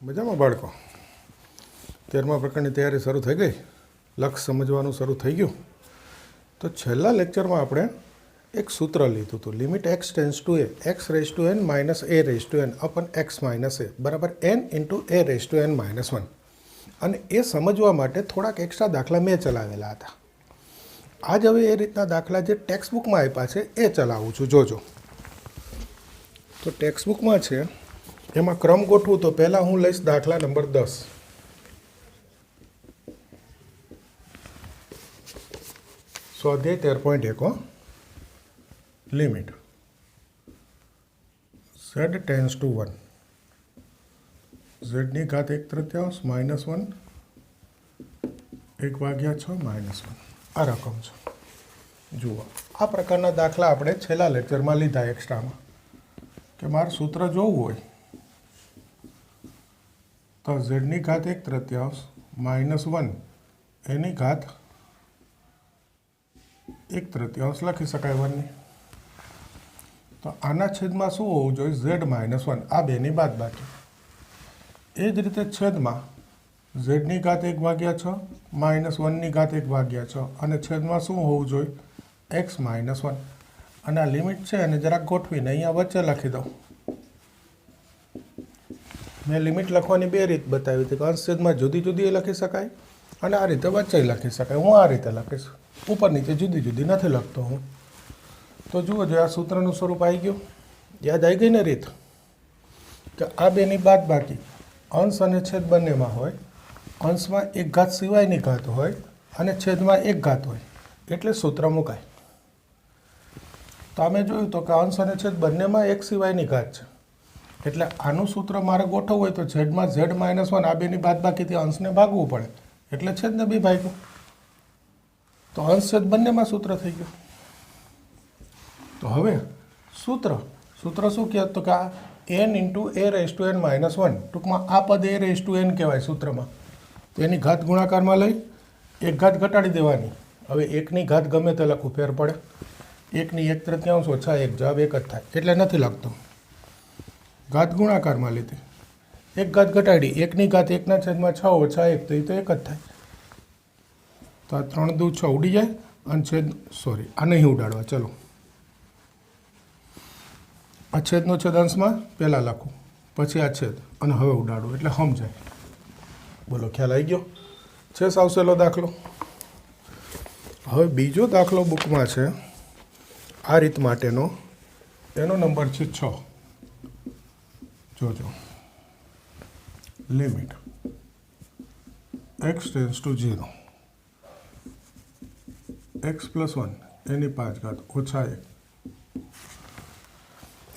મજામાં બાળકો 13મા પ્રકારની તૈયારી શરૂ થઈ ગઈ. લક્ષ સમજવાનું શરૂ થઈ ગયું. તો છેલ્લા લેક્ચરમાં આપણે એક સૂત્ર લીધું હતું, limit x tends to a x raise to n minus a raise to n upon x minus a બરાબર n into a raise to n minus 1. અને એ સમજવા માટે થોડાક એક્સ્ટ્રા દાખલા મેં ચલાવેલા હતા. આજ હવે એ રીતના દાખલા જે ટેક્સ્ટ બુકમાં આપ્યા છે એ ચલાવું છું, જોજો. તો ટેક્સ્ટ બુકમાં છે એમાં ક્રમ ગોઠવું તો પહેલાં હું લઈશ દાખલા નંબર 10. સ્વાધ્યાય 13.1 limit z tense two 1 z ની ઘાત 1/3 માઇનસ 1 1/6 માઇનસ 1 આ રકમ છે. જુઓ, આ પ્રકારના દાખલા આપણે છેલ્લા લેક્ચરમાં લીધા એક્સ્ટ્રામાં કે મારે સૂત્ર જોવું હોય તો z ની ઘાત 1/3 માઇનસ 1 એની ઘાત 1/3 લખી શકાય 1ની. તો આના છેદમાં શું હોવું જોઈએ? z માઇનસ 1, આ બેની બાદબાકી. એ જ રીતે છેદમાં z ની ઘાત 1/6 માઇનસ 1ની ઘાત 1/6 અને છેદમાં શું હોવું જોઈએ? x minus 1. અને આ લિમિટ છે અને જરાક ગોઠવીને અહીંયા વચ્ચે લખી દઉં. મેં લિમિટ લખવાની બે રીત બતાવી હતી કે અંશ છેદમાં જુદી જુદી લખી શકાય અને આ રીતે વચ્ચે લખી શકાય. હું આ રીતે લખીશ, ઉપર નીચે જુદી જુદી નથી લખતો હું. તો જુઓ, જો આ સૂત્રનું સ્વરૂપ આવી ગયું, યાદ આવી ગઈ ને રીત કે આ બેની બાદબાકી અંશ અને છેદ બંનેમાં હોય. અંશમાં એક ઘાત સિવાયની ઘાત હોય અને છેદમાં એક ઘાત હોય એટલે સૂત્ર મુકાય. તો અમે જોયું તો કે અંશ અને છેદ બંનેમાં એક સિવાયની ઘાત છે એટલે આનું સૂત્ર મારે ગોઠવવું હોય તો ઝેડમાં z માઇનસ 1 આ બેની બાદબાકીથી અંશને ભાગવું પડે એટલે છેદને બી ભાગ્યું. તો અંશ છેદ બંનેમાં સૂત્ર થઈ ગયું. તો હવે સૂત્ર શું કહે તો કે આ n into a raise to n minus 1, ટૂંકમાં આ પદ એ રેઝ ટુ એન કહેવાય સૂત્રમાં. તો એની ઘાત ગુણાકારમાં લઈ એક ઘાત ઘટાડી દેવાની. હવે એકની ઘાત ગમે તે લખવું, ફેર પડે. 1ની 1/3 ઓછા 1, જવાબ 1 જ થાય એટલે નથી લખતો. ઘાત ગુણાકારમાં લીધી, એક ઘાત ઘટાડી, 1ની ઘાત 1/6 ઓછા 1 તો એ તો 1 જ થાય. તો આ 3 દુ 6 ઉડી જાય અને છેદ આ નહીં ઉડાડવા. ચલો, આ છેદનો છેદ અંશમાં પહેલાં લખું, પછી આ છેદ અને હવે ઉડાડું એટલે સમજાય. બોલો, ખ્યાલ આવી ગયો? છે સાવ સહેલો દાખલો. હવે બીજો દાખલો બુકમાં છે આ રીત માટેનો, એનો નંબર છે 6. જોજો, limit x tends to 0 x plus 1 એની 5 ઘાત ઓછા 1.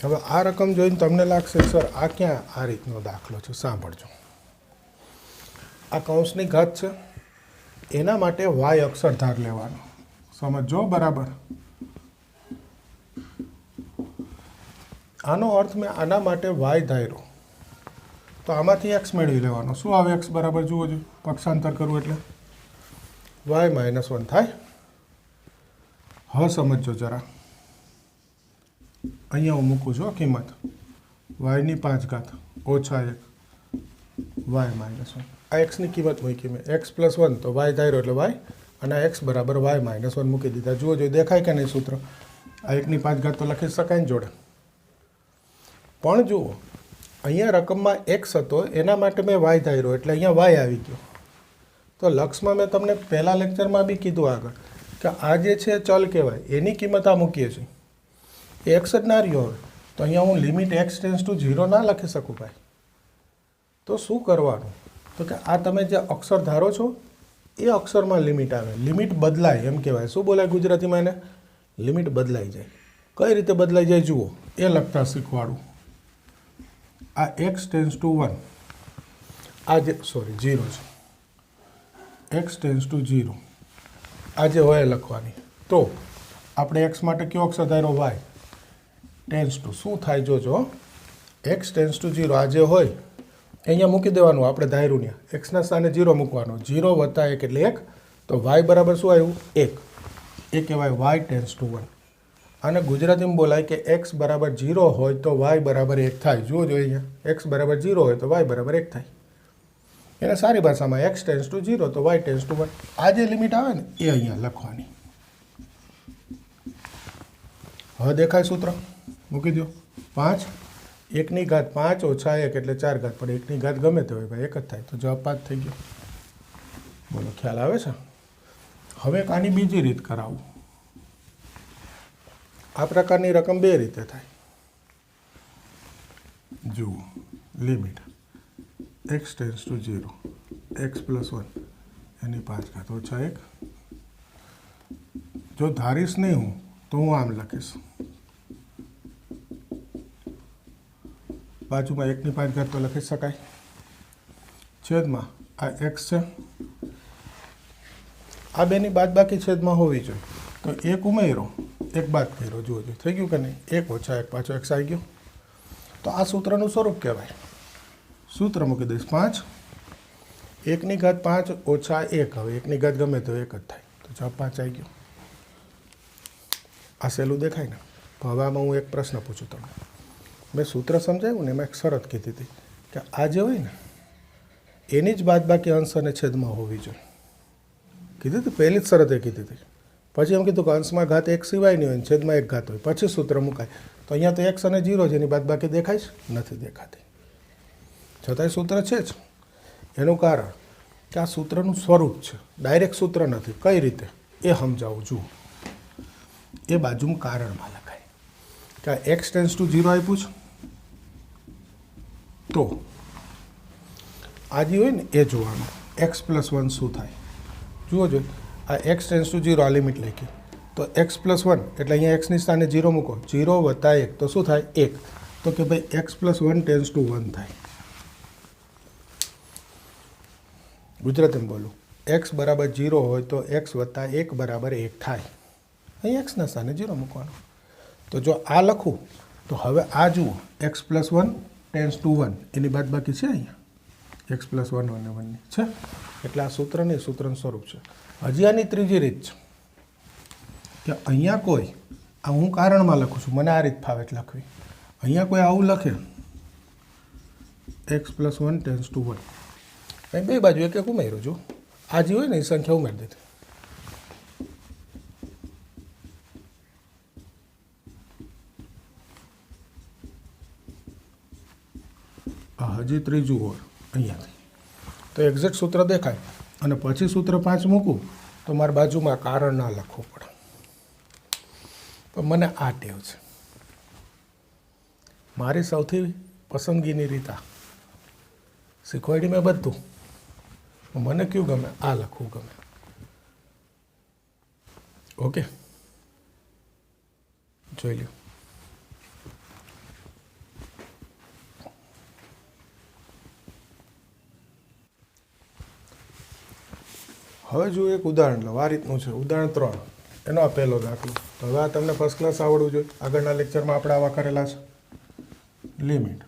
હવે આ રકમ જોઈને તમને લાગશે સર આ ક્યાં આ રીતનો દાખલો છે. સાંભળજો, આ કૌંસની ઘાત છે, એના માટે y અક્ષર ધાર લેવાનો. સમજો બરાબર. આનો અર્થ મેં આના માટે y ધાર્યો તો આમાંથી x મેળવી લેવાનો. શું આવે x બરાબર? જુઓ જો, પક્ષાંતર કરવું એટલે y માઇનસ 1 થાય. હવે સમજો જરા, અહીંયા હું મૂકું છું કિંમત y ની 5 ઘાત ઓછા 1 y માઇનસ 1. આ એક્સની કિંમત મૂકી મેં, x પ્લસ 1 તો y ધાર્યો એટલે y અને આ x બરાબર y માઇનસ 1 મૂકી દીધા. જુઓ જો, દેખાય કે નહીં સૂત્ર? આ 1ની 5 ઘાત તો લખી શકાય ને જોડે. પણ જુઓ, અહીંયા રકમમાં x હતો એના માટે મેં y ધાર્યો એટલે અહીંયા y આવી ગયો. તો લક્ષમાં મેં તમને પહેલા લેક્ચરમાં બી કીધું આગળ કે આ જે છે ચલ કહેવાય, એની કિંમત આ મૂકીએ છીએ. x જ ના રહ્યો હવે તો અહીંયા હું લિમિટ x ટેન્સ ટુ 0 ના લખી શકું ભાઈ. તો શું કરવાનું? તો કે આ તમે જે અક્ષર ધારો છો એ અક્ષરમાં લિમિટ આવે. લિમિટ બદલાય એમ કહેવાય. શું બોલાય ગુજરાતીમાં એને? લિમિટ બદલાઈ જાય. કઈ રીતે બદલાઈ જાય જુઓ, એ લખતા શીખવાડું. આ x ટેન્સ ટુ 1 આ જે 0 છે, x ટેન્સ ટુ 0 આ જે હોય લખવાની. તો આપણે x માટે કયો અક્ષર ધાર્યો? y ટેન્સ ટુ શું થાય જોજો, x ટેન્સ ટુ 0 આ જે હોય અહીંયા મૂકી દેવાનું. આપણે ધાર્યું ને એક્સના સ્થાને 0 મૂકવાનો. 0 વત્તા 1 એટલે 1. તો y બરાબર શું આવ્યું? 1. એ કહેવાય y ટેન્સ ટુ 1. આને ગુજરાતીમાં બોલાય કે x બરાબર 0 હોય તો y બરાબર 1 થાય. જુઓ જો અહીંયા x બરાબર 0 હોય તો y બરાબર 1 થાય. એને સારી ભાષામાં x ટેન્સ ટુ 0 તો y ટેન્સ ટુ 1. આ જે લિમિટ આવે ને એ અહીંયા લખવાની. હવે દેખાય સૂત્ર? મૂકી દો. 5 1 ની ઘાત 5 ઓછા 1 એટલે 4 ઘાત, પણ 1 ની ઘાત ગમે તે હોય ભાઈ 1 જ થાય, તો જવાબ 5 થઈ ગયો. બોલો ખ્યાલ આવે છે? હવે એક આની બીજી રીત કરાવું. આ પ્રકારની રકમ બે રીતે થાય. જુઓ, limit x tends to 0 x plus 1 એની 5 ઘાત ઓછા 1. જો ધારીશ નહીં હું તો હું આમ લખીશ, બાજુમાં 1 ની 5 ઘાત તો લખી શકાય, છેદમાં આ x છે, આ બેની બાદબાકી છેદમાં હોવી જોઈએ, તો 1 ઉમેરો 1 બાદ કર્યો. જુઓ જો થઈ ગયું કે નહીં? 1 ઓછા 1 પાછો x આવી ગયો. તો આ સૂત્રનું સ્વરૂપ કહેવાય. સૂત્ર મૂકી દઈશ 5 1 ની ઘાત 5 ઓછા 1. હવે 1 ની ઘાત ગમે તો 1 જ થાય, તો જવાબ 5 આવી ગયો. આ સહેલું દેખાય ને? હવે આમાં હું એક પ્રશ્ન પૂછું તમને. મેં સૂત્ર સમજાવ્યું ને, એમાં એક શરત કીધી હતી કે આ જે હોય ને એની જ બાદબાકી અંશ અને છેદમાં હોવી જોઈએ. કીધી હતી, પહેલી જ શરત એ કીધી હતી. પછી એમ કીધું કે અંશમાં ઘાત 1 સિવાયની હોય, છેદમાં 1 ઘાત હોય, પછી સૂત્ર મુકાય. તો અહીંયા તો x અને 0 જેની બાદબાકી દેખાય છે? નથી દેખાતી. છતાંય સૂત્ર છે જ. એનું કારણ કે આ સૂત્રનું સ્વરૂપ છે, ડાયરેક્ટ સૂત્ર નથી. કઈ રીતે એ સમજાવું. જુઓ, એ બાજુમાં કારણમાં લખાય કે આ x ટેન્સ ટુ 0 આપ્યું છે, તો આ જે હોય ને એ જોવાનું x પ્લસ 1 શું થાય. જુઓ જો, આ x ટેન્સ ટુ 0 આ લિમિટ લખી, તો x પ્લસ 1 એટલે અહીંયા x ની સ્થાને 0 મૂકો, 0 વત્તા 1 તો શું થાય? 1. તો કે ભાઈ x પ્લસ 1 ટેન્સ ટુ 1 થાય. ગુજરાતીમાં બોલું, x બરાબર 0 હોય તો x વત્તા 1 બરાબર 1 થાય. અહીં x ના સ્થાને 0 મૂકવાનું. તો જો આ લખું તો હવે આ જુઓ, x પ્લસ 1 ટેન્સ ટુ 1 એની બાદબાકી છે અહીંયા, x પ્લસ 1 અને 1 ની છે. એટલે આ સૂત્રની સૂત્રનું સ્વરૂપ છે. હજી આની ત્રીજી રીત છે કે અહીંયા કોઈ, આ હું કારણમાં લખું છું, મને આ રીત ફાવે એટલે લખવી. અહીંયા કોઈ આવું લખે x પ્લસ 1 ટેન્સ ટુ 1, અહીં બે બાજુ એક એક ઉમેરો. જો આ જે હોય ને એ સંખ્યા ઉમેરી દીધી. હજી ત્રીજું હોય અહીંયાથી, તો એક્ઝેક્ટ સૂત્ર દેખાય. અને પછી સૂત્ર 5 મૂકું તો મારી બાજુમાં કારણ ના લખવું પડે. પણ મને આ ટેવ છે, મારી સૌથી પસંદગીની રીત આ. શીખવાડી મેં બધું, મને કયું ગમે? આ લખવું ગમે. ઓકે, જોઈ લ્યો. હવે જો એક ઉદાહરણ લો. આ રીતનું છે ઉદાહરણ 3, એનો આ પહેલો દાખલો. તો હવે આ તમને ફર્સ્ટ ક્લાસ આવડવું જોઈએ. આગળના લેક્ચરમાં આપણે આવા કરેલા છે. લિમિટ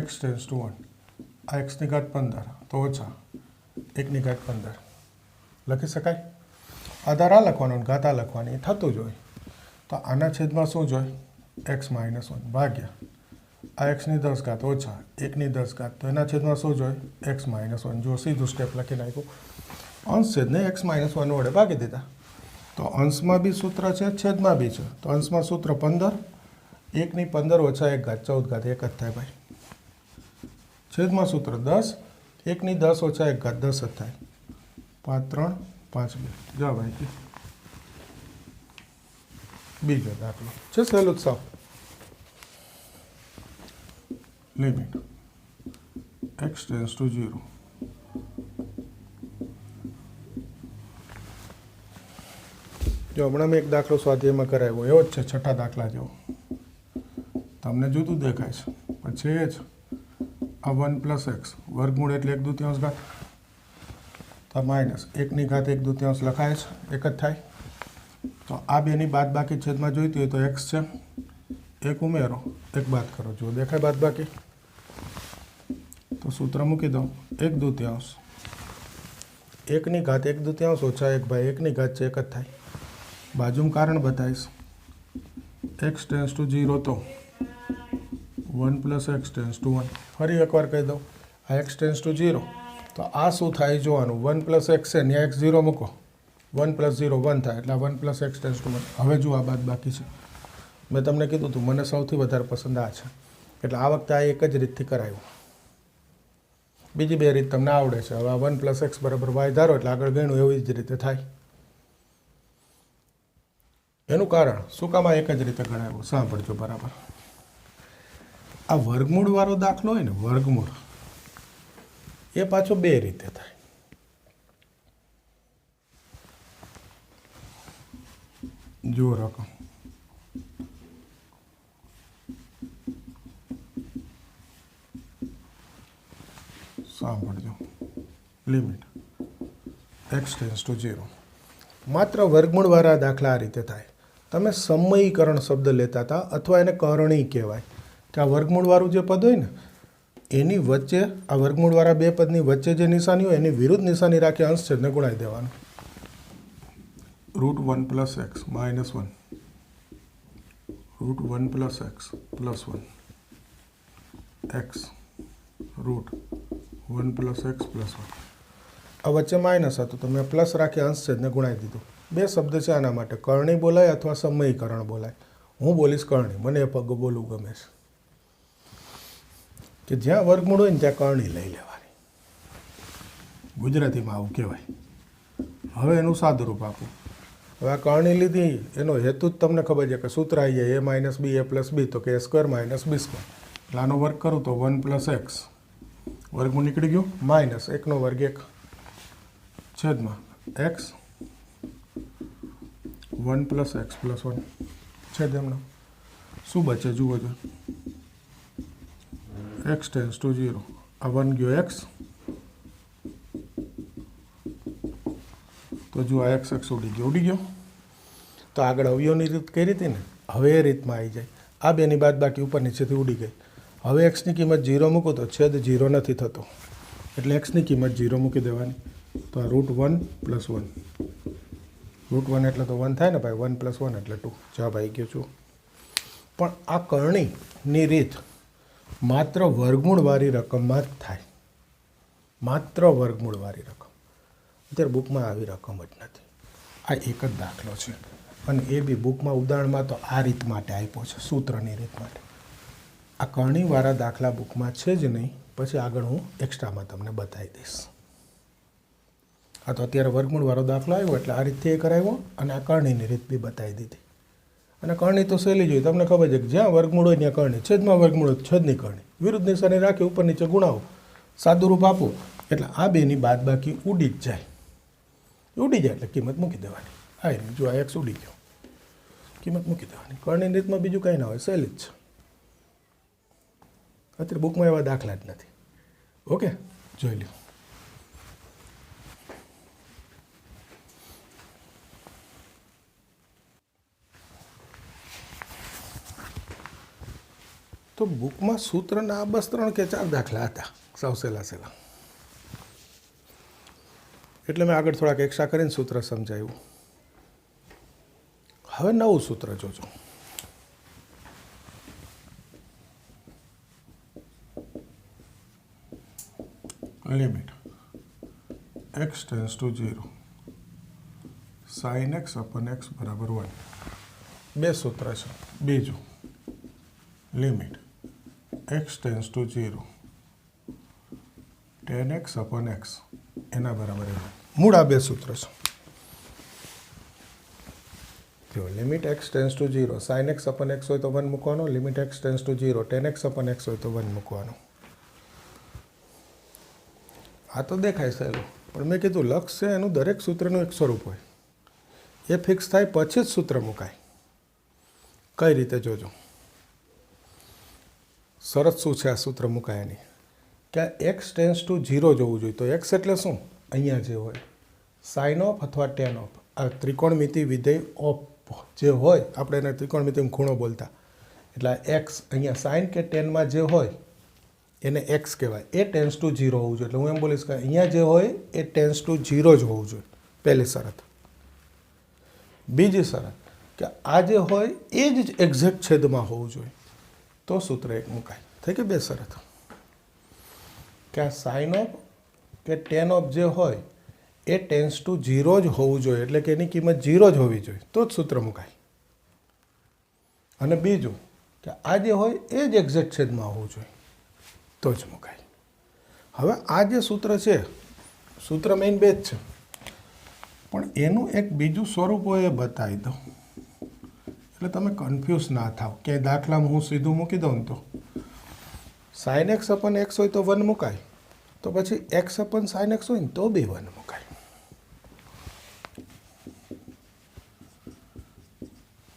x ટેન્સ ટુ 1, આ x ની ઘાત 15 તો ઓછા 1 ની ઘાત 15 લખી શકાય. આધાર આ લખવાનો, ઘાત આ લખવાની, થતું જ હોય. તો આના છેદમાં શું જોઈએ? x માઇનસ 1 ભાગ્યા આ x ની 10 ઘાત ઓછા 1 ની 10 ઘાત, તો એના છેદમાં શું જોઈએ? x minus 1. જો સીધું સ્ટેપ લખી નાખ્યું. અંશ છેદને x માઇનસ 1 વડે ભાગી દીધા. તો અંશમાં બી સૂત્ર છે, છેદમાં બી છે. તો અંશમાં સૂત્ર 15, 1 ની 15 ઓછા 1 ઘાત 14 ઘાત 1 જ થાય ભાઈ. છેદમાં સૂત્ર 10, 1 ની 10 ઓછા 1 ઘાત 10 જ થાય. 5 3 5 2 જવાબ આવી ગયો. બીજો દાખલો છે સહેલું જ સાવ. લિમિટ x ટેન્સ ટુ 0, જો હમણાં મેં એક દાખલો સ્વાધ્યાયમાં કરાવ્યો, એવો જ છે છઠ્ઠા દાખલા જેવો. તમને જુદું દેખાય છે, પણ છે જ. આ 1 પ્લસ એક્સ વર્ગમૂળ એટલે 1/2 ઘાત, તો માઇનસ 1 ની ઘાત 1/2 લખાય છે, એક જ થાય. તો આ બેની બાદબાકી છેદમાં જોઈતી હોય તો x છે, 1 ઉમેરો 1 બાદ કરો. જો દેખાય બાદબાકી, તો સૂત્ર મૂકી દો 1/2, 1 ની ઘાત 1/2 ઓછા 1 ભાઈ 1 ની ઘાત છે, એક જ થાય. બાજુમાં કારણ બતાવીશ. x ટેન્સ ટુ 0 તો 1 પ્લસ એક્સ ટેન્સ ટુ 1. ફરી એકવાર કહી દઉં, આ x ટેન્સ ટુ 0 તો આ શું થાય જોવાનું. 1 પ્લસ એક્સ છે ત્યાં x0 મૂકો, 1 પ્લસ 0 1 થાય એટલે 1 પ્લસ એક્સ ટેન્સ ટુ 1. હવે જો આ બાદ બાકી છે. મેં તમને કીધું હતું મને સૌથી વધારે પસંદ આ છે, એટલે આ વખતે આ એક જ રીતથી કરાયું. બીજી બે રીત તમને આવડે છે. હવે આ 1 પ્લસ એક્સ બરાબર વાય ધારો એટલે આગળ ગણ્યું એવી જ રીતે થાય. એનું કારણ શું કામ આ એક જ રીતે ગણાવ્યું સાંભળજો બરાબર. આ વર્ગમૂળ વાળો દાખલો હોય ને, વર્ગમૂળ એ પાછો બે રીતે થાય. જુઓ રકમ સાંભળજો. Limit x tends to 0. માત્ર વર્ગમૂળવાળા દાખલા આ રીતે થાય. તમે સમયીકરણ શબ્દ લેતા હતા અથવા એને કરણી કહેવાય કે આ વર્ગમૂળવાળું જે પદ હોય ને એની વચ્ચે, આ વર્ગમૂળવાળા બે પદની વચ્ચે જે નિશાની હોય એની વિરુદ્ધ નિશાની રાખી અંશ છેદને ગુણાવી દેવાનું. Root 1 plus x minus 1, root 1 plus x plus 1, x root 1 plus x plus 1. આ વચ્ચે માઇનસ હતું તો મેં પ્લસ રાખી અંશ છેદને ગુણાવી દીધું. બે શબ્દ છે આના માટે, કરણી બોલાય અથવા સમયીકરણ બોલાય. હું બોલીશ કરણી, મને એ પગ બોલવું ગમે છે કે જ્યાં વર્ગમૂળ હોય ને ત્યાં કરણી લઈ લેવાની. ગુજરાતીમાં આવું કહેવાય. હવે એનું સાદુરૂપ આપું. હવે આ કરણી લીધી એનો હેતુ જ તમને ખબર છે કે સૂત્ર આવી જાય a minus b a plus b, તો કે a square minus b square. એટલે આનો વર્ગ કરું તો 1 પ્લસ એક્સ, વર્ગમૂળ નીકળી ગયું, માઇનસ 1નો વર્ગ 1 છેદમાં એક્સ 1 પ્લસ એક્સ પ્લસ 1 છેદ એમનો. શું બચે જુઓ છો, એક્સ ટેન્સ ટુ 0. આ 1 ગયો એક્સ, તો જો આ એક્સ એક્સ ઉડી ગયો. તો આગળ અવયવની રીત કઈ રીતે ને, હવે એ રીતમાં આવી જાય. આ બેની બાદ બાકી ઉપર નીચેથી ઉડી ગઈ. હવે એક્સની કિંમત 0 મૂકો તો છેદ 0 નથી થતો, એટલે એક્સની કિંમત 0 મૂકી દેવાની. તો આ રૂટ 1 પ્લસ 1, રૂટ 1 એટલે તો 1 થાય ને ભાઈ, 1 પ્લસ 1 એટલે 2. જવાબ આવી ગયો છું. પણ આ કરણીની રીત માત્ર વર્ગમૂળવાળી રકમમાં જ થાય, માત્ર વર્ગમૂળવાળી રકમ. અત્યારે બુકમાં આવી રકમ જ નથી. આ એક જ દાખલો છે અને એ બી બુકમાં ઉદાહરણમાં તો આ રીત માટે આપ્યો છે, સૂત્રની રીત માટે. આ કરણીવાળા દાખલા બુકમાં છે જ નહીં, પછી આગળ હું એક્સ્ટ્રામાં તમને બતાવી દઈશ. આ તો અત્યારે વર્ગમૂળવાળો દાખલો આવ્યો એટલે આ રીતથી એ કરાવ્યો અને આ કરણીની રીત બી બતાવી દીધી. અને કરણી તો સહેલી જોઈએ, તમને ખબર છે કે જ્યાં વર્ગમૂળ હોય ત્યાં કરણી, છેદમાં વર્ગમૂળ હોય છેદની કરણી, વિરુદ્ધ નિશાની રાખી ઉપર નીચે ગુણાવો, સાદુરૂપ આપો એટલે આ બેની બાદ બાકી ઉડી જ જાય. ઉડી જાય એટલે કિંમત મૂકી દેવાની. હા જો આ એક્સ ઉડી ગયો, કિંમત મૂકી દેવાની. કરણીની રીતમાં બીજું કંઈ ના હોય, સહેલી જ છે. અત્યારે બુકમાં એવા દાખલા જ નથી. ઓકે, જોઈ લો. તો બુકમાં સૂત્રના આ બસ 3 કે 4 દાખલા હતા, સાવ સહેલા. એટલે મેં આગળ થોડાક એક્સ્ટ્રા કરીને સૂત્ર સમજાવ્યું. હવે નવું સૂત્ર જોજો. Limit x tends to 0 sine x અપન x બરાબર 1. બે સૂત્ર છે. બીજું limit x tends to 0 ten x અપન x એના બરાબર 1. મૂળ આ બે સૂત્ર છે. જો limit x tends to 0 sine x અપન x હોય તો 1 મૂકવાનો, limit x tends to 0 ten x અપન x હોય તો 1 મૂકવાનો. આ તો દેખાય સહેલું, પણ મેં કીધું લક્ષ છે એનું દરેક સૂત્રનું એક સ્વરૂપ હોય. એ ફિક્સ થાય પછી જ સૂત્ર મુકાય. કઈ રીતે જોજો, શરત શું છે આ સૂત્ર મુકાયાની કે એક્સ ટેન્સ ટુ 0 જોવું જોઈએ. તો એક્સ એટલે શું, અહીંયા જે હોય સાઇન ઓફ અથવા ટેન ઓફ, આ ત્રિકોણમિતિ વિધેય ઓફ જે હોય, આપણે એને ત્રિકોણમિતિમાં ખૂણો બોલતા, એટલે એક્સ અહીંયા સાઇન કે ટેનમાં જે હોય એને એક્સ કહેવાય. એ ટેન્સ ટુ 0 હોવું જોઈએ. એટલે હું એમ બોલીશ કે અહીંયા જે હોય એ ટેન્સ ટુ 0 જ હોવું જોઈએ, પહેલી શરત. બીજી શરત કે આ જે હોય એ જ એક્ઝેક્ટ છેદમાં હોવું જોઈએ, તો સૂત્ર એક મુકાય. થઈ કે બે શરત કે આ સાઇન ઓફ કે ટેન ઓફ જે હોય એ ટેન્સ ટુ 0 જ હોવું જોઈએ, એટલે કે એની કિંમત 0 જ હોવી જોઈએ, તો જ સૂત્ર મુકાય. અને બીજું કે આ જે હોય એ જ એક્ઝેક્ટ છેદમાં હોવું જોઈએ, તો જ મુકાય. હવે આ જે સૂત્ર છે, સૂત્ર મેઇન બે જ છે, પણ એનું એક બીજું સ્વરૂપ હોય એ બતાવી દઉં એટલે તમે કન્ફ્યુઝ ના થાવ. કે દાખલામાં હું સીધું મૂકી દઉં ને તો સાઇન એક્સ અપન એક્સ હોય તો 1 મુકાય, તો પછી એક્સ અપન સાઇન એક્સ હોય ને તો બી 1 મુકાય.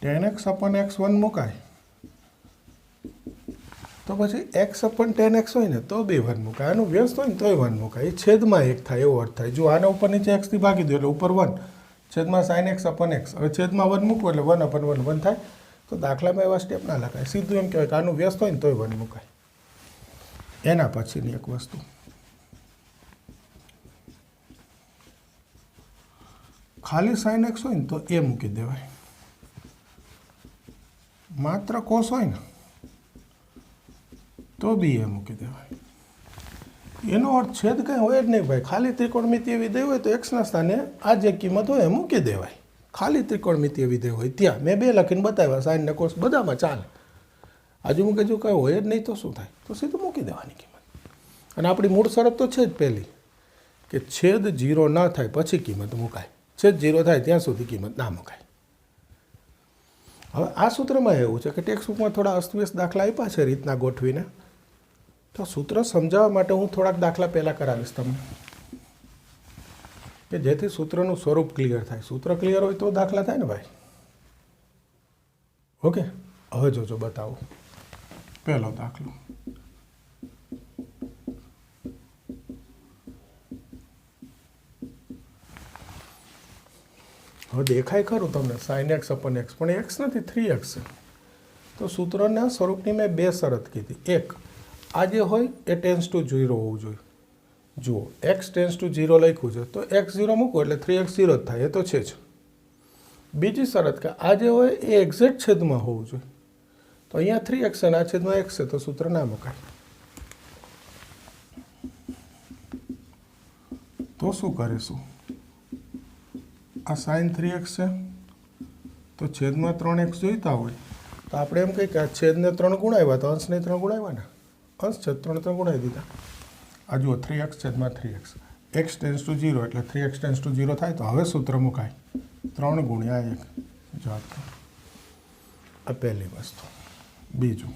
ટેન એક્સ અપન એક્સ 1 મુકાય, તો પછી એક્સ અપન ટેન એક્સ હોય ને તો બી 1 મુકાય. આનું વ્યસ્ત હોય ને તોય 1 મુકાય. એ છેદમાં એક થાય એવો અર્થ થાય. જો આને ઉપર નીચે એક્સથી ભાગી દો એટલે ઉપર 1 છેદમાં સાઇન એક્સ અપન એક્સ. હવે છેદમાં 1 મૂકવું એટલે 1 અપન 1 1 થાય. તો દાખલામાં એવા સ્ટેપ ના લખાય. સીધું એમ કહેવાય કે આનું વ્યસ્ત હોય ને તોય 1 મુકાય. એના પછીની એક વસ્તુ, ખાલી સાઇન એક્સ હોય ને તો એ મૂકી દેવાય. માત્ર કોસ હોય ને તો બી એ મૂકી દેવાય. એનો અર્થ છેદ કંઈ હોય જ નહીં ભાઈ. ખાલી ત્રિકોણમિતિય વિધેય હોય તો એક્સના સ્થાને આ જે કિંમત હોય એ મૂકી દેવાય. ખાલી ત્રિકોણમિતિય વિધેય હોય ત્યાં મેં 2 લખીને બતાવ્યા, સાઇન ને કોસ બધામાં ચાલે. આજુ મૂકે જો કંઈ હોય જ નહીં તો શું થાય? તો સીધું મૂકી દેવાની કિંમત. અને આપણી મૂળ શરત તો છે જ પહેલી કે છેદ 0 ના થાય પછી કિંમત મુકાય. છેદ 0 થાય ત્યાં સુધી કિંમત ના મુકાય. હવે આ સૂત્રમાં એવું છે કે ટેક્સ્ટબુકમાં થોડા અસ્તવ્યસ્ત દાખલા આપ્યા છે રીતના ગોઠવીને. તો સૂત્ર સમજાવવા માટે હું થોડાક દાખલા પહેલાં કરાવીશ તમને, કે જેથી સૂત્રનું સ્વરૂપ ક્લિયર થાય. સૂત્ર ક્લિયર હોય તો દાખલા થાય ને ભાઈ. ઓકે, હવે જોજો બતાવો. પહેલો દાખલો, હવે દેખાય ખરું તમને સાઇન એક્સ અપન એક્સ, પણ એક્સ નથી 3x છે. તો સૂત્રના સ્વરૂપની મેં 2 શરત કીધી. એક, આ જે હોય એ ટેન્સ ટુ 0 હોવું જોઈએ. જુઓ, એક્સ ટેન્સ ટુ 0 લખ્યું છે તો એક્સ 0 મૂકો એટલે 3x 0 જ થાય, એ તો છે જ. બીજી શરત કે આ જે હોય એ એક્ઝેક્ટ છેદમાં હોવું જોઈએ. તો અહીંયા 3x અને આ છેદમાં x છે તો સૂત્ર ના મુકાય. તો શું કરીશું? આ સાઇન 3x છે તો છેદમાં 3x જોઈતા હોય તો આપણે એમ કહીએ કે આ છેદને 3 ગુણાવ્યા તો અંશને 3 ગુણાવ્યા ને, અંશ છેદ 3 ગુણાવી દીધા. આ જુઓ 3x છેદમાં 3x, x ટેન્સ ટુ 0 એટલે 3x ટેન્સ ટુ 0 થાય. તો હવે સૂત્ર મુકાય 3 ગુણ્યા 1. જાત આ પહેલી વસ્તુ. બીજું,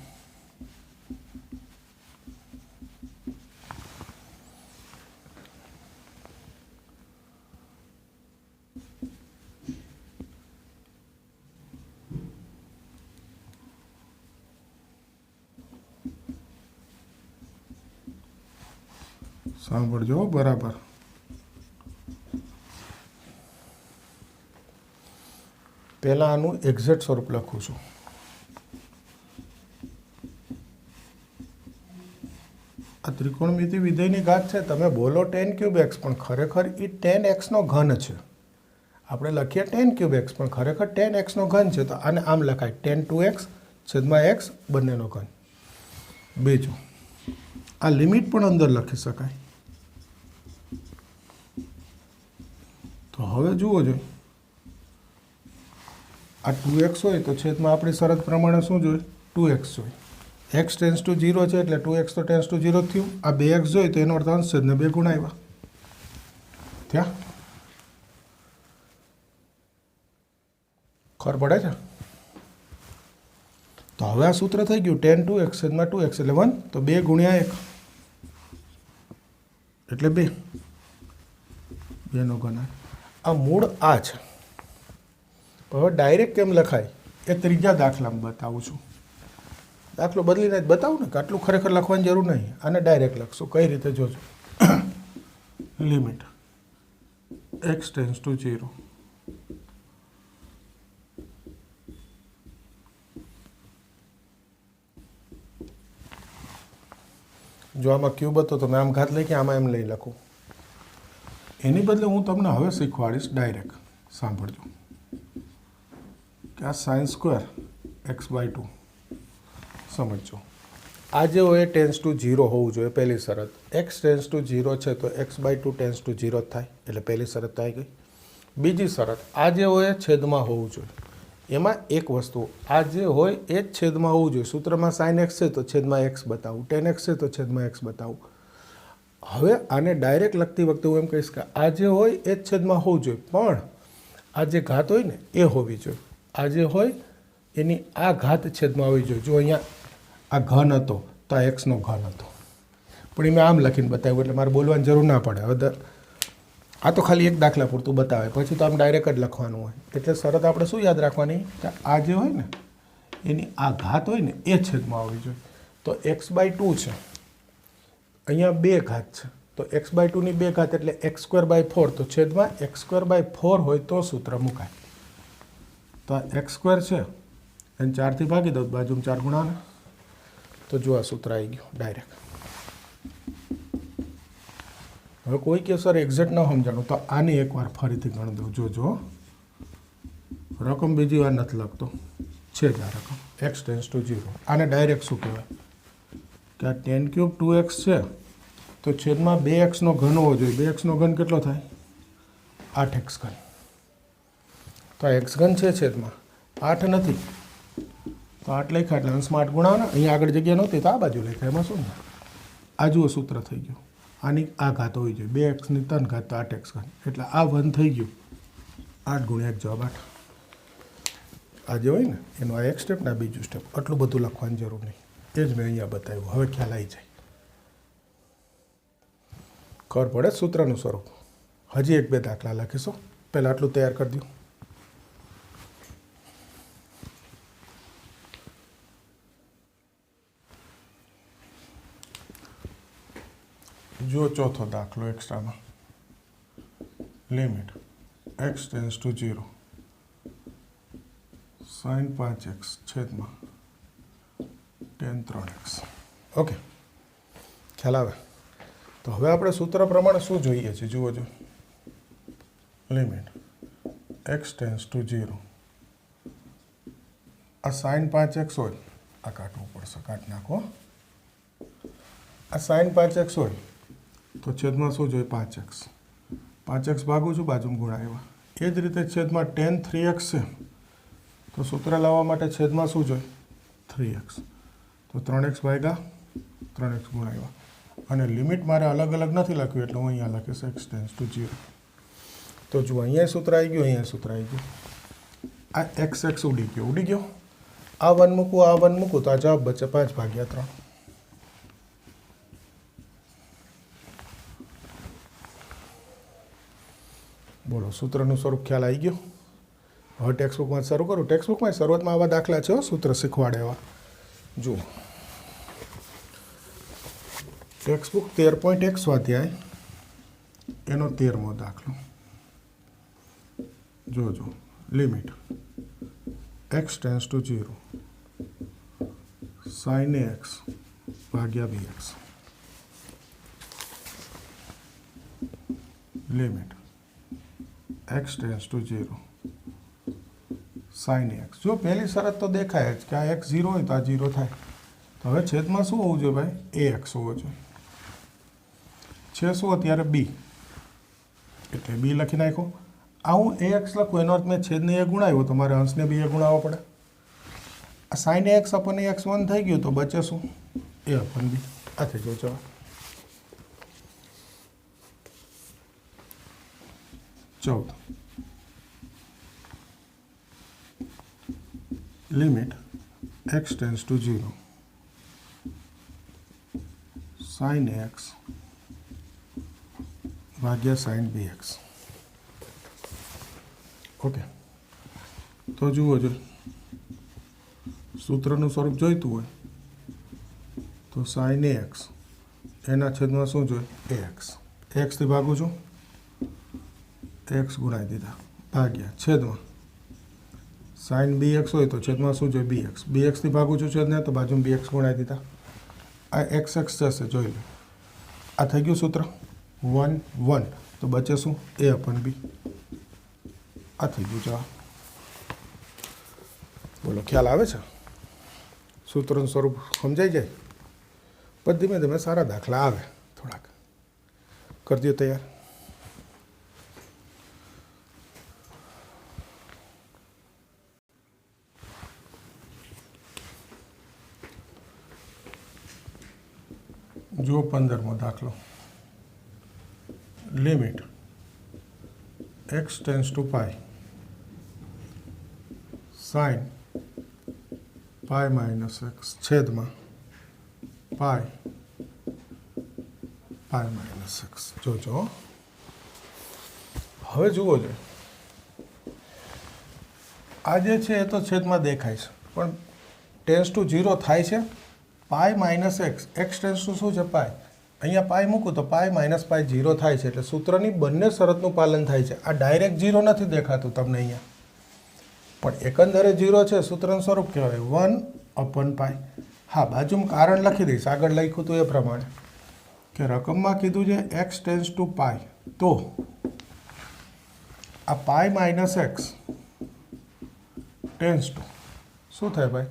સાંભળજો બરાબર. પહેલાં આનું એક્ઝેક્ટ સ્વરૂપ લખું છું. આ ત્રિકોણમિતિ વિધેયની ઘાત છે. તમે બોલો 10³ x, પણ ખરેખર એ 10x નો ઘન છે. આપણે લખીએ 10³ x, પણ ખરેખર 10x નો ઘન છે. તો આને આમ લખાય 10 2x છેદમાં x બંનેનો ઘન. બીજું, આ લિમિટ પણ અંદર લખી શકાય. તો હવે જુઓ જોઈએ, આ 2x હોય તો છેદમાં આપણી શરત પ્રમાણે શું જોઈએ? 2x જોઈએ. x ટેન્સ ટુ 0 છે એટલે 2x તો ટેન્સ ટુ 0 થયું. આ 2x જોઈએ તો એનો અર્થ અંશ છેદને 2 ગુણાવ્યા ત્યાં. ખબર પડે છે? તો હવે આ સૂત્ર થઈ ગયું 10 2x છેદમાં 2x એટલે 1. તો 2 ગુણ્યા 1 એટલે 2. 2 નો ઘન. આ મૂળ આ છે. હવે ડાયરેક્ટ કેમ લખાય એ ત્રીજા દાખલામાં બતાવું છું. દાખલો બદલીને જ બતાવું ને, કે આટલું ખરેખર લખવાની જરૂર નહીં. આને ડાયરેક્ટ લખશું. કઈ રીતે જોજો? Limit x tends to 0. જો આમાં ક્યુબ હતો તો મેં આમ ઘાત લઈ કે આમાં એમ લઈ લખું. એની બદલે હું તમને હવે શીખવાડીશ ડાયરેક્ટ. સાંભળજો. કે આ સાઇન સ્ક્વેર x/2 સમજો આ જે હોય ટેન્સ ટુ 0 હોવું જોઈએ પહેલી શરત. x ટેન્સ ટુ 0 છે તો x/2 ટેન્સ ટુ 0 જ થાય એટલે પહેલી શરત આવી ગઈ. બીજી શરત આ જે હોય છેદમાં હોવું જોઈએ. એમાં એક વસ્તુ આ જે હોય એ જ છેદમાં હોવું જોઈએ. સૂત્રમાં સાઇન x છે તો છેદમાં x બતાવું, ટેન x છે તો છેદમાં x બતાવું. હવે આને ડાયરેક્ટ લખતી વખતે હું એમ કહીશ કે આ જે હોય એ જ છેદમાં હોવું જોઈએ, પણ આ જે ઘાત હોય ને એ હોવી જોઈએ. આ જે હોય એની આ ઘાત છેદમાં હોવી જોઈએ. જો અહીંયા આ ઘન હતો તો આ એક્સનો ઘન હતો, પણ એ મેં આમ લખીને બતાવ્યું એટલે મારે બોલવાની જરૂર ના પડે. હવે આ તો ખાલી એક દાખલા પૂરતું બતાવે, પછી તો આમ ડાયરેક્ટ જ લખવાનું હોય. એટલે શરત આપણે શું યાદ રાખવાની કે આ જે હોય ને એની આ ઘાત હોય ને એ છેદમાં આવવી જોઈએ. તો x/2 છે, અહીંયા 2 ઘાત છે તો x/2 ની 2 ઘાત એટલે x²/4. તો છેદમાં x²/4 હોય તો સૂત્ર મુકાય. તો આ x² છે એને 4થી ભાગી દો, બાજુમાં 4 ગુણાને, તો જો આ સૂત્ર આવી ગયું ડાયરેક્ટ. હવે કોઈ કે સર એક્ઝેક્ટ ન સમજાણું તો આને એકવાર ફરીથી ગણ દઉં. જો રકમ બીજી વાર નથી લખતો, છે જ આ રકમ x ટેન્સ ટુ 0. આને ડાયરેક્ટ શું કહેવાય કે આ 10³ 2x છે તો છેદમાં 2x નો ઘન હોવો જોઈએ. 2x નો ઘન કેટલો થાય? 8x ઘન. તો આ x ઘન છે છેદમાં 8 નથી તો 8 લખ્યા એટલે અંશમાં 8 ગુણાવવાના. અહીંયા આગળ જગ્યા નહોતી તો આ બાજુ લખ્યા, એમાં શું ને આ જુઓ સૂત્ર થઈ ગયું. આની આ ઘાત હોવી જોઈએ 2x ની 3 ઘાત તો 8x ઘન એટલે આ 1 થઈ ગયું. 8 × 1 જવાબ 8. આ જે હોય ને એનું આ એક સ્ટેપ ને આ બીજું સ્ટેપ. આટલું બધું લખવાની જરૂર નહીં, એ જ મેં અહીંયા બતાવ્યું. હવે ખ્યાલ આવી જાય, ખબર પડે સૂત્રનું સ્વરૂપ. હજી 1-2 દાખલા લખીશું, પહેલાં આટલું તૈયાર કરી દઉં. જો ચોથો દાખલો એક્સ્ટ્રામાં. Limit x tends to 0 sin 5x છેદમાં tan 3x. ઓકે, ખ્યાલ આવે. તો હવે આપણે સૂત્ર પ્રમાણે શું જોઈએ છે જુઓ. લિમિટ x ટેન્સ ટુ 0 આ sin 5x હોય, આ કાઢવું પડશે, કાઢી નાખો. આ sin 5x હોય તો છેદમાં શું જોઈએ? 5x. 5x ભાગું છું, બાજુમાં ગુણાવ્યા. એ જ રીતે છેદમાં tan 3x છે તો સૂત્ર લાવવા માટે છેદમાં શું જોઈએ? 3x. તો 3x ભાગ્યા 3x ગુણાવ્યા. અને લિમિટ મારે અલગ અલગ નથી લખ્યું એટલે હું અહીંયા લખીશ x ટેન્સ ટુ 0. તો જુઓ અહીંયા સૂત્ર આવી ગયું, અહીંયા સૂત્ર આવી ગયું. આ x ઉડી ગયો. આ 1 મૂકવું, આ 1 મૂકવું તો આ જવાબ બચે 5/3. બોલો, સૂત્રનું સ્વરૂપ ખ્યાલ આવી ગયો. હવે ટેક્સ્ટબુકમાં શરૂ કરું. ટેક્સ્ટબુકમાં શરૂઆતમાં આવા દાખલા છે, સૂત્ર શીખવાડે એવા. જુઓ, ટેક્સ્ટબુક 13.1 સ્વાધ્યાય એનો 13મો દાખલો. જો limit x tends to 0 sin ax ભાગ્યા bx. Limit x tends to 0 sin x. જો પહેલી શરત તો દેખાય જ કે આ x 0 હોય તો આ 0 થાય. તો હવે છેદમાં શું હોવું જોઈએ ભાઈ? ax હોવો જોઈએ. છે શું અત્યારે b, એટલે b લખી નાખો. આ હું ax લખું એનો અર્થ મેં છેદને a ગુણાવ્યો તો મારે અંશને b ગુણાવવો પડે. આ sin ax અપન ax 1 થઈ ગયું તો બચે શું? a અપન b. આ થઈ ગયો જવાબ. 14. Limit x tends to 0 sin x ભાગ્યા sin bx. ઓકે, તો જુઓ, સૂત્રનું સ્વરૂપ જોઈતું હોય તો sin ax એના છેદમાં શું જોઈએ? ax. x થી ભાગું છું, x ગુણાવી દીધા, ભાગ્યા છેદમાં sin bx હોય તો છેદમાં શું જોઈએ? bx. bx થી ભાગું છું છેદને તો બાજુમાં bx ગુણાવી દીધા. આ x જશે, જોઈ લો. આ થઈ ગયું સૂત્ર 1 1. તો બચે શું? a અપન b. આ થઈ ગયું જવાબ. બોલો ખ્યાલ આવે છે? સૂત્રનું સ્વરૂપ સમજાઈ જાય? પછી ધીમે ધીમે સારા દાખલા આવે. થોડાક કરી દો તૈયાર. જુઓ 15મો દાખલો. Limit x tends to pi sine pi minus x છેદમાં પાઈ પાઈ માઇનસ એક્સ. જોજો હવે જુઓ છે, આ જે છે એ તો છેદમાં દેખાય છે, પણ ટેન્સ ટુ 0 થાય છે. પાઈ minus x, x tends two શું છે? પાઈ. અહીંયા પાઈ મૂકું તો પાઈ માઇનસ પાઈ 0 થાય છે. એટલે સૂત્રની બંને શરતનું પાલન થાય છે. આ ડાયરેક્ટ 0 નથી દેખાતું તમને અહીંયા, પણ એકંદરે 0 છે. સૂત્રનું સ્વરૂપ કહેવાય 1/પાઈ. હા, બાજુમાં કારણ લખી દઈશ. આગળ લખ્યું હતું એ પ્રમાણે કે રકમમાં કીધું છે એક્સ ટેન્સ ટુ પાઈ, તો આ પાઈ માઇનસ એક્સ ટેન્સ ટુ શું થાય ભાઈ?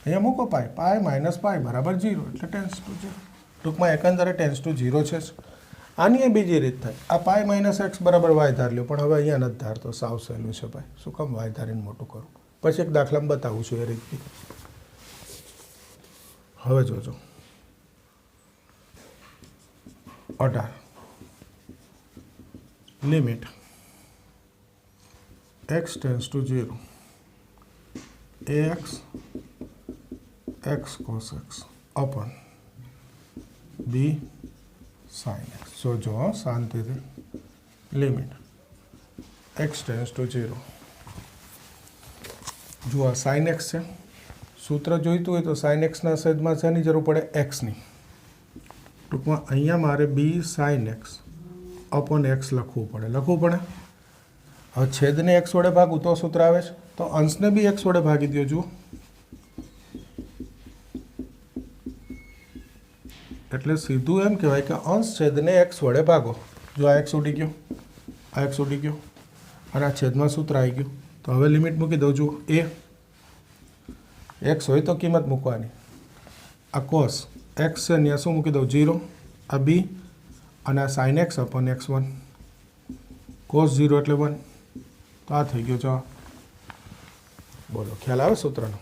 અહીંયા મૂકો પાઈ, પાઈ માઇનસ પાઈ બરાબર 0, એટલે ટેન્સ ટુ 0. ટૂંકમાં એકંદરે ટેન્સ ટુ 0 છે. આની બીજી રીત થાય, આ પાઈ માઇનસ એક્સ બરાબર વાય ધાર લ્યો, પણ હવે અહીંયા નથી ધારતો. સાવ સહેલું છે ભાઈ. શું કામ વાય ધારીને મોટું કરું? પછી એક દાખલામાં બતાવું છું એ રીતથી. હવે જોજો 18. Limit x tends to 0 ax x cos x upon b sin x. જોજો શાંતિથી. Limit x tends to 0. જો આ sin x છે. સૂત્ર જોઈતું હોય તો sin x ના છેદમાં શેની જરૂર પડે? x ની. ટૂંકમાં અહીંયા મારે b sin x upon x લખવું પડે. હવે છેદને x વડે ભાગું તો સૂત્ર આવે છે, તો અંશને બી x વડે ભાગી દો. જુઓ, એટલે સીધું એમ કહેવાય કે અંશ છેદને x વડે ભાગો. જો આ x ઉડી ગયો, આ x ઉડી ગયો, અને આ છેદમાં સૂત્ર આવી ગયું. તો હવે લિમિટ મૂકી દઉં. જુઓ, એ x હોય તો કિંમત મૂકવાની. આ cos x છે ને શું મૂકી દઉં? 0. આ b અને આ sin x upon x1. cos 0 એટલે 1. તો આ થઈ ગયો જવાબ. બોલો ખ્યાલ આવે સૂત્રનો?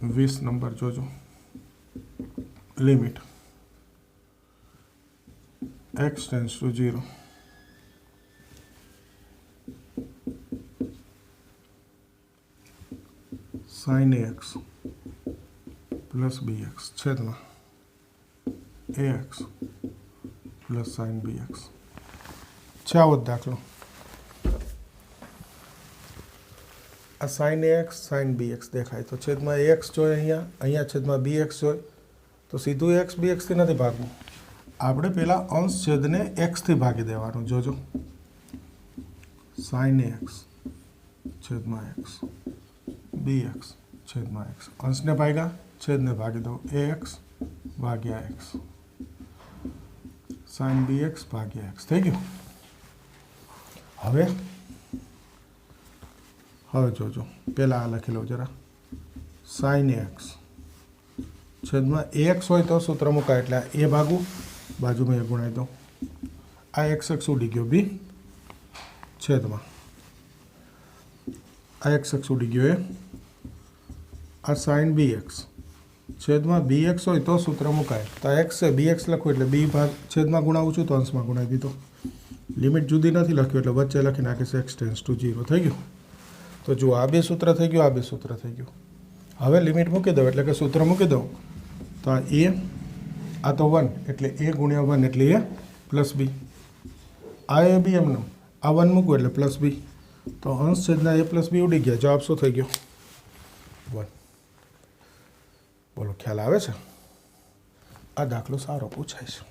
20 નંબર જોજો. Limit x tends to 0 sin ax plus bx છેદમાં ax પ્લસ sin bx. છે આવો જ દાખલો. આ sin ax sin bx દેખાય તો છેદમાં ax જોઈએ, અહીંયા છેદમાં bx જોઈએ, તો સીધું x bx થી નથી ભાગવું. આપણે પહેલાં અંશ છેદને x થી ભાગી દેવાનું. જોજો, sin ax છેદમાં x bx છેદમાં x. અંશને ભાગ્યા, છેદને ભાગી દો. ax ભાગ્યા x sin bx ભાગ્યા x થઈ ગયું. હવે જોજો, પહેલાં આ લખી લો જરા. sin x છેદમાં ax હોય તો સૂત્ર મુકાય, એટલે એ ભાગું, બાજુમાં એ ગુણાઈ દો. આ x ઉડી ગયો b છેદમાં આ x ઉડી ગયો એ. આ sin bx છેદમાં bx હોય તો સૂત્ર મુકાય. તો x છે, bx લખું એટલે b ભાગ છેદમાં ગુણાવું છું તો અંશમાં ગુણાવી દીધો. લિમિટ જુદી નથી લખ્યું એટલે વચ્ચે લખી નાખીશ x ટેન્સ ટુ 0 થઈ ગયું. તો જુઓ, આ બે સૂત્ર થઈ ગયું, આ બે સૂત્ર થઈ ગયું. હવે લિમિટ મૂકી દઉં એટલે કે સૂત્ર મૂકી દઉં તો આ a, આ તો 1 એટલે a ગુણ્યા 1 એટલે a પ્લસ b. આ એ b એમનું, આ 1 મૂકવું એટલે પ્લસ b. તો અંશ છેદના a પ્લસ b ઉડી ગયા. જવાબ શું થઈ ગયો? 1. બોલો ખ્યાલ આવે છે? આ દાખલો સારો પૂછાય છે.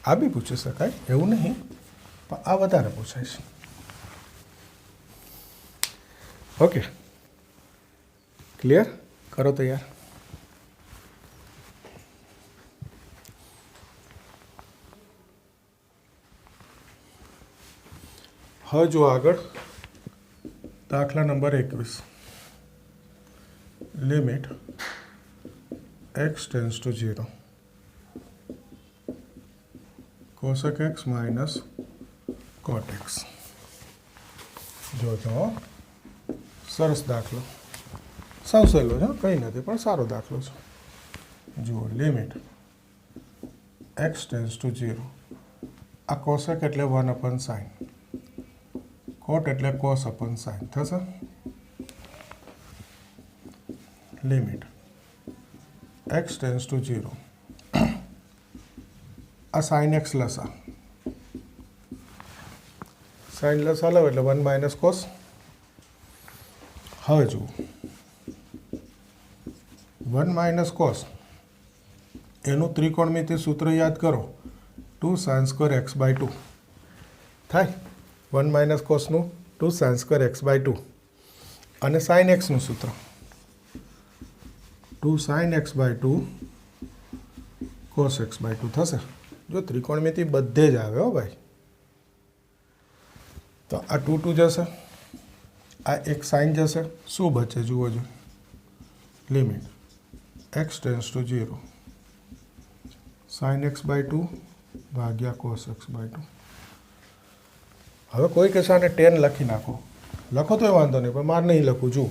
આ બી પૂછી શકાય એવું નહીં, પણ આ વધારે પૂછાય છે. Okay, clear? કરો તૈયાર. હવે જો આગળ દાખલા number 21 limit x tends to 0 cosec x minus cot x. જો સરસ દાખલો, સાવ સહેલો છે, કંઈ નથી પણ સારો દાખલો છે. જુઓ લિમિટ x ટેન્સ ટુ 0, આ કોસેક એટલે 1/sin, કોટ એટલે cos upon sin થશે. લિમિટ x ટેન્સ ટુ 0, આ sin x લસા, sin લસા લો એટલે 1 માઇનસ કોસ. હવે જુઓ 1 માઇનસ કોસ એનું ત્રિકોણમિતિ સૂત્ર યાદ કરો, 2 sin square x by 2 થાય. 1 minus કોસનું 2 sin square x by 2 અને sin x નું સૂત્ર 2 sin x by 2 cos x by 2 થશે. જો ત્રિકોણમિતિ બધે જ આવે હો ભાઈ. તો આ 2 2 જશે, આ એક સાઇન જશે, શું બચે જુઓ જો, limit x tends to 0 sin x by 2 ભાગ્યા cos x by 2. હવે કોઈ કહેશે આને 10 લખી નાખો, લખો તોય વાંધો નહીં, પણ મારે નહીં લખું. જુઓ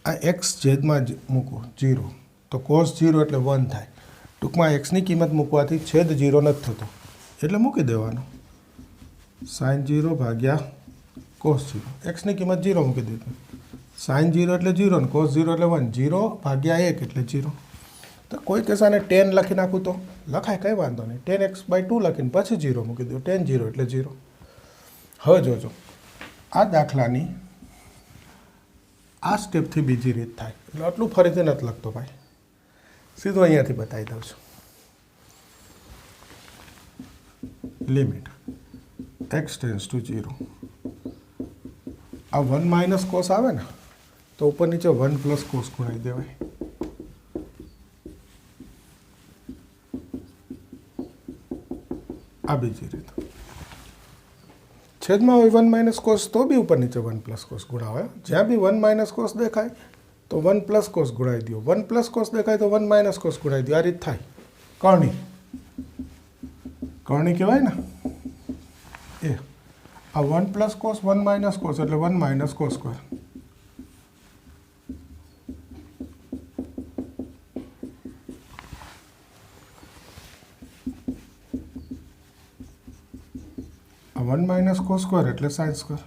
આ x છેદમાં મૂકો 0, તો cos 0 એટલે 1 થાય. ટૂંકમાં એક્સની કિંમત મૂકવાથી છેદ 0 નથી થતો, એટલે મૂકી દેવાનો sin 0 ભાગ્યા cos 0. એક્સની કિંમત 0 મૂકી દીધી. sin 0 એટલે 0 ને cos 0 એટલે 1, 0 ભાગ્યા 1 એટલે 0. તો કોઈ કહેશે આને 10 લખી નાખું તો લખાય, કંઈ વાંધો નહીં. 10x by 2 લખીને પછી 0 મૂકી દો, 10 0 એટલે 0. હવે જોજો આ દાખલાની આ સ્ટેપથી બીજી રીત થાય, એટલે આટલું ફરીથી નથી લખતો ભાઈ, સીધું અહીંયાથી બતાવી દઉં છું. લિમિટ x ટેન્સ ટુ 0, આ 1 માઇનસ કોસ આવે ને તો ઉપર નીચે 1 પ્લસ કોસ ગુણાઈ દેવાય. આ બીજી રીત. છેદમાં હોય 1 માઇનસ કોસ તો બી ઉપર નીચે 1 પ્લસ કોસ ગુણાવાય. જ્યાં બી 1 માઇનસ કોસ દેખાય તો 1 પ્લસ કોસ ગુણાઈ દો, 1 પ્લસ કોસ દેખાય તો 1 માઇનસ કોસ ગુણાઈ દો. આ રીત થાય. કરણી, કરણી કહેવાય ને એ. આ 1 પ્લસ કોસ 1 માઇનસ કોસ એટલે 1 માઇનસ કોસ સ્ક્વેર. આ 1 માઇનસ કોસ સ્ક્વેર એટલે સાઇન સ્ક્વેર.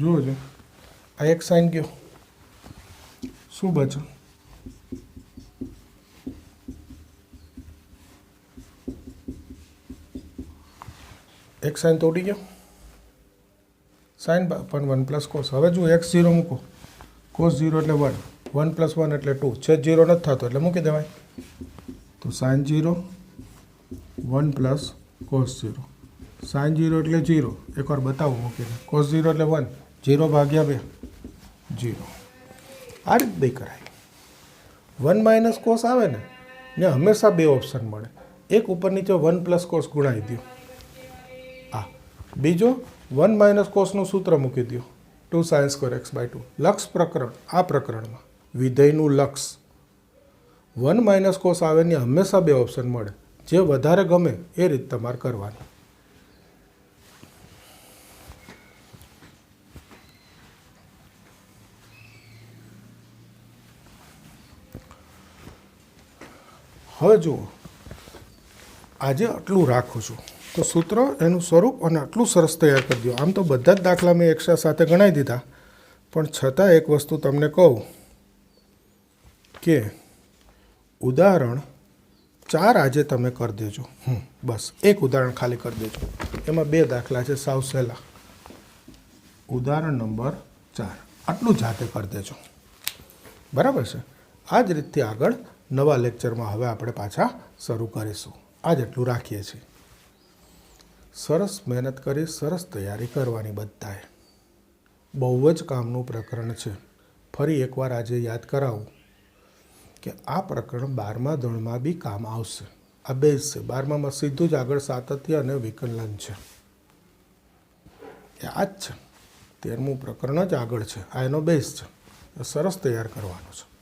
જુઓ છો આ એક સાઇન ગયો, શું બચ્યું? એક સાઇન તો ઉડી ગયો, સાઇન પણ 1 પ્લસ કોસ. હવે જુઓ x0 મૂકો, કોસ 0 એટલે 1, 1 પ્લસ 1 એટલે 2, છેદ 0 નથી થતો એટલે મૂકી દેવાય. તો સાઇન 0 1 પ્લસ કોસ 0, સાઇન 0 એટલે 0, એકવાર બતાવું મૂકીને. કોસ 0 એટલે 1, 0 ભાગ્યા 2 0. આ રીતે બે કરાય. 1 માઇનસ કોસ આવે ને ને હંમેશા બે ઓપ્શન મળે, એક ઉપર નીચે 1 પ્લસ કોસ ગુણાઈ દો, આ બીજો 1 માઇનસ કોસનું સૂત્ર મૂકી દો, 2 sin square x by 2. લક્ષ પ્રકરણ, આ પ્રકરણમાં વિધેયનું લક્ષ 1 માઇનસ કોસ આવે ને હંમેશા બે ઓપ્શન મળે, જે વધારે ગમે એ રીત તમારે કરવાની. હવે જુઓ આજે આટલું રાખું છું તો સૂત્ર એનું સ્વરૂપ અને આટલું સરસ તૈયાર કરી દો. આમ તો બધા જ દાખલા મેં એકસાથે સાથે ગણાવી દીધા, પણ છતાં એક વસ્તુ તમને કહું કે ઉદાહરણ 4 આજે તમે કરી દેજો. બસ એક ઉદાહરણ ખાલી કરી દેજો, એમાં 2 દાખલા છે સાવ સહેલા. ઉદાહરણ નંબર 4 આટલું જાતે કરી દેજો, બરાબર છે. આ જ રીતથી આગળ નવા લેક્ચરમાં હવે આપણે પાછા શરૂ કરીશું. આજ એટલું રાખીએ છીએ. સરસ મહેનત કરી, સરસ તૈયારી કરવાની બધાએ. બહુ જ કામનું પ્રકરણ છે. ફરી એકવાર આજે યાદ કરાવું કે આ પ્રકરણ 12મા ધોરણમાં બી કામ આવશે. આ બેઝ છે. 12મામાં સીધું જ આગળ સાતત્ય અને વિકલન છે. એ આ જ છે. 13મું પ્રકરણ જ આગળ છે. આ એનો બેઝ છે. સરસ તૈયાર કરવાનો છે.